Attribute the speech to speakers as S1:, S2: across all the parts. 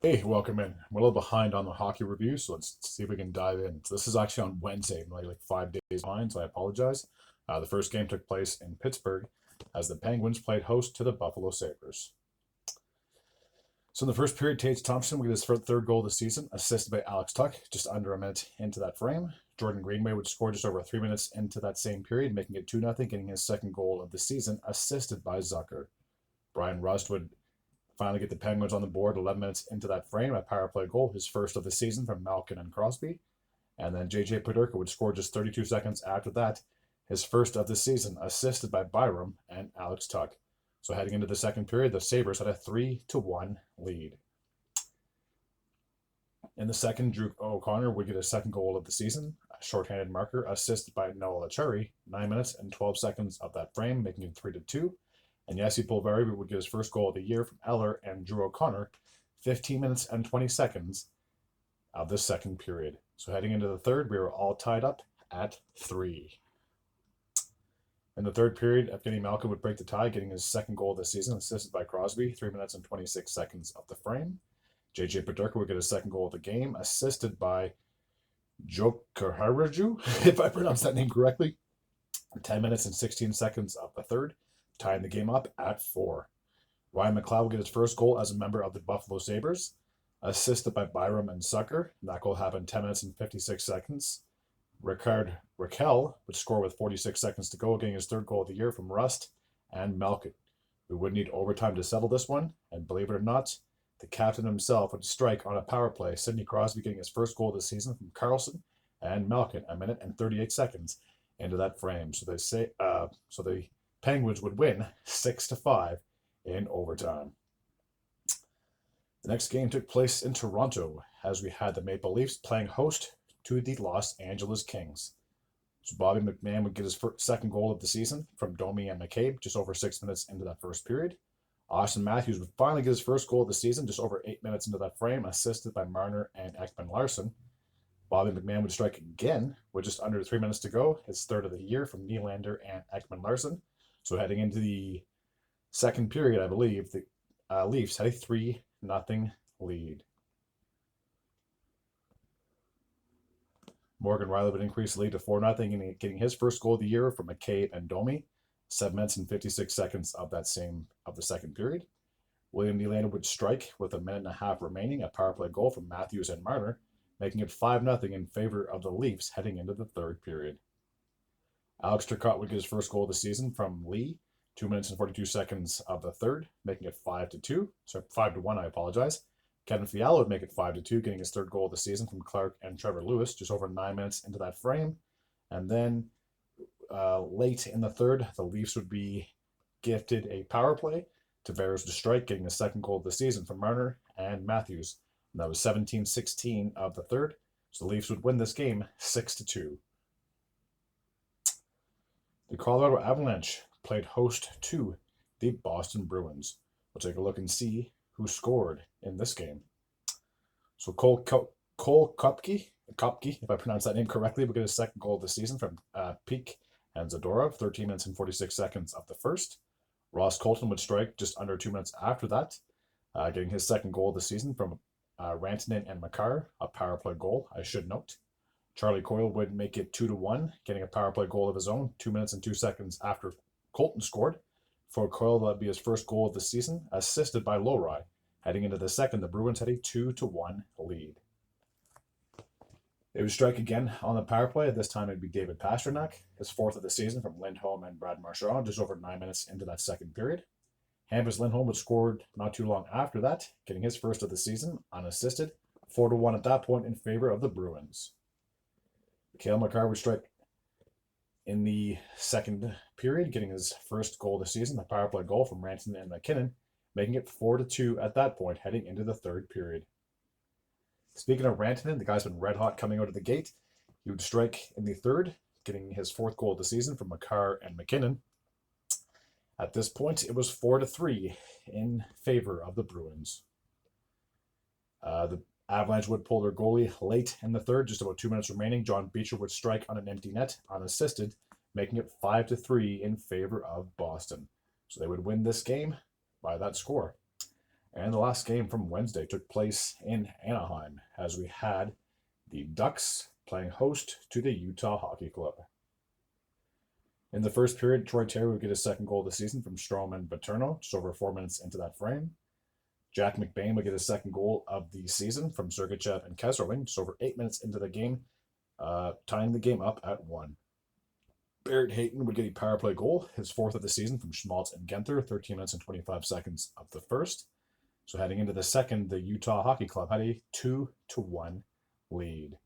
S1: Hey, welcome in. We're a little behind on the hockey review, so let's see if we can dive in. So this is actually on Wednesday, like 5 days behind, so I apologize. The first game took place in Pittsburgh as the Penguins played host to the Buffalo Sabres. So in the first period, Tage Thompson would get his third goal of the season, assisted by Alex Tuck, just under a minute into that frame. Jordan Greenway would score just over 3 minutes into that same period, making it 2-0, getting his second goal of the season, assisted by Zucker. Brian Rust would finally get the Penguins on the board 11 minutes into that frame, a power play goal, his first of the season from Malkin and Crosby. And then J.J. Paderka would score just 32 seconds after that, his first of the season, assisted by Byram and Alex Tuck. So heading into the second period, the Sabres had a 3-1 lead. In the second, Drew O'Connor would get his second goal of the season, a shorthanded marker, assisted by Noah Lacheri, 9 minutes and 12 seconds of that frame, making it 3-2. And Jesse Pulveri would get his first goal of the year from Eller and Drew O'Connor, 15 minutes and 20 seconds of the second period. So heading into the third, we were all tied up at 3. In the third period, Evgeny Malkin would break the tie, getting his second goal of the season, assisted by Crosby, 3 minutes and 26 seconds of the frame. J.J. Paderka would get his second goal of the game, assisted by Jokerharaju, if I pronounced that name correctly, 10 minutes and 16 seconds of the third, tying the game up at 4. Ryan McLeod will get his first goal as a member of the Buffalo Sabres, assisted by Byram and Zucker. That goal happened 10 minutes and 56 seconds. Ricard Raquel would score with 46 seconds to go, getting his third goal of the year from Rust and Malkin. We would need overtime to settle this one, and believe it or not, the captain himself would strike on a power play, Sidney Crosby getting his first goal of the season from Carlson and Malkin, a minute and 38 seconds into that frame. So the Penguins would win 6-5 in overtime. The next game took place in Toronto as we had the Maple Leafs playing host to the Los Angeles Kings. So Bobby McMahon would get his second goal of the season from Domi and McCabe just over 6 minutes into that first period. Austin Matthews would finally get his first goal of the season just over 8 minutes into that frame, assisted by Marner and Ekman-Larsson. Bobby McMahon would strike again with just under 3 minutes to go, his third of the year from Nylander and Ekman-Larsson. So heading into the second period, I believe the Leafs had a 3-0 lead. Morgan Riley would increase the lead to 4-0, getting his first goal of the year from McCabe and Domi, 7 minutes and 56 seconds of the second period. William Nylander would strike with a minute and a half remaining, a power play goal from Matthews and Marner, making it 5-0 in favor of the Leafs heading into the third period. Alex Turcotte would get his first goal of the season from Lee, 2 minutes and 42 seconds of the third, making it 5-1, I apologize. Kevin Fiala would make it 5-2, getting his third goal of the season from Clark and Trevor Lewis, just over 9 minutes into that frame. And then late in the third, the Leafs would be gifted a power play. Tavares to strike, getting his second goal of the season from Marner and Matthews. And that was 17-16 of the third. So the Leafs would win this game 6-2. The Colorado Avalanche played host to the Boston Bruins. We'll take a look and see who scored in this game. So Cole Kopke, if I pronounce that name correctly, will get his second goal of the season from Peak and Zadorov, 13 minutes and 46 seconds of the first. Ross Colton would strike just under 2 minutes after that, getting his second goal of the season from Rantanen and Makar, a power play goal, I should note. Charlie Coyle would make it 2-1, getting a power play goal of his own 2 minutes and 2 seconds after Colton scored. For Coyle, that would be his first goal of the season, assisted by Lowry. Heading into the second, the Bruins had a 2-1 lead. They would strike again on the power play. This time it'd be David Pastrnak, his fourth of the season from Lindholm and Brad Marchand, just over 9 minutes into that second period. Hampus Lindholm would score not too long after that, getting his first of the season unassisted, 4-1 at that point in favor of the Bruins. Cale Makar would strike in the second period, getting his first goal of the season, a power play goal from Rantanen and McKinnon, making it 4-2 at that point, heading into the third period. Speaking of Rantanen, the guy's been red hot coming out of the gate. He would strike in the third, getting his fourth goal of the season from Makar and McKinnon. At this point, it was 4-3 in favor of the Bruins. The Avalanche would pull their goalie late in the third, just about 2 minutes remaining. John Beecher would strike on an empty net, unassisted, making it 5-3 in favor of Boston. So they would win this game by that score. And the last game from Wednesday took place in Anaheim as we had the Ducks playing host to the Utah Hockey Club. In the first period, Troy Terry would get his second goal of the season from Strome and Paterno, just over 4 minutes into that frame. Jack McBain would get his second goal of the season from Sergachev and Kesserling, just over 8 minutes into the game, tying the game up at 1. Barrett Hayton would get a power play goal, his fourth of the season from Schmaltz and Genther, 13 minutes and 25 seconds of the first. So heading into the second, the Utah Hockey Club had a 2-1 lead.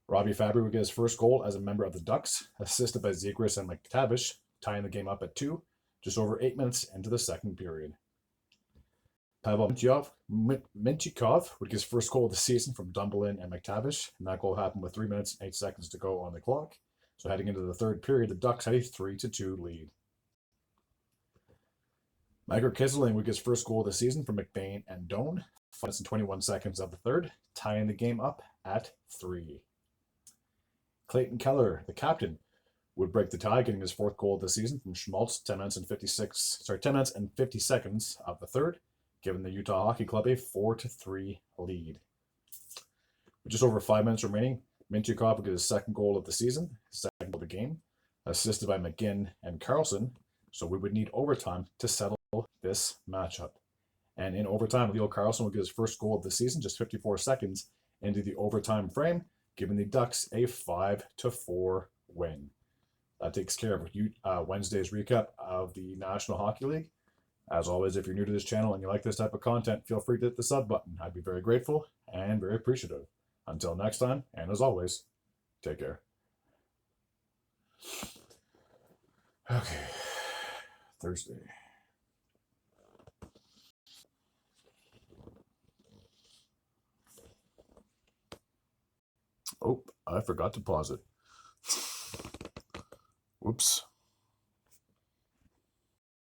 S1: Robbie Fabry would get his first goal as a member of the Ducks, assisted by Zegras and McTavish, tying the game up at 2, just over 8 minutes into the second period. Pavel Mintyukov would get his first goal of the season from Dumoulin and McTavish, and that goal happened with 3 minutes and 8 seconds to go on the clock. So heading into the third period, the Ducks had a 3-2 lead. Michael Kisling would get his first goal of the season from McBain and Doan, 5 minutes and 21 seconds of the third, tying the game up at 3. Clayton Keller, the captain, would break the tie, getting his fourth goal of the season from Schmaltz, 10 minutes and 50 seconds of the third, giving the Utah Hockey Club a 4-3 lead. With just over 5 minutes remaining, Mintyukov would get his second goal of the season, second goal of the game, assisted by McGinn and Carlson, so we would need overtime to settle this matchup. And in overtime, Leo Carlson would get his first goal of the season, just 54 seconds into the overtime frame, giving the Ducks a 5-4 win. That takes care of Wednesday's recap of the National Hockey League. As always, if you're new to this channel and you like this type of content, feel free to hit the sub button. I'd be very grateful and very appreciative. Until next time, and as always, take care. Okay, Thursday. Oh, I forgot to pause it. Whoops.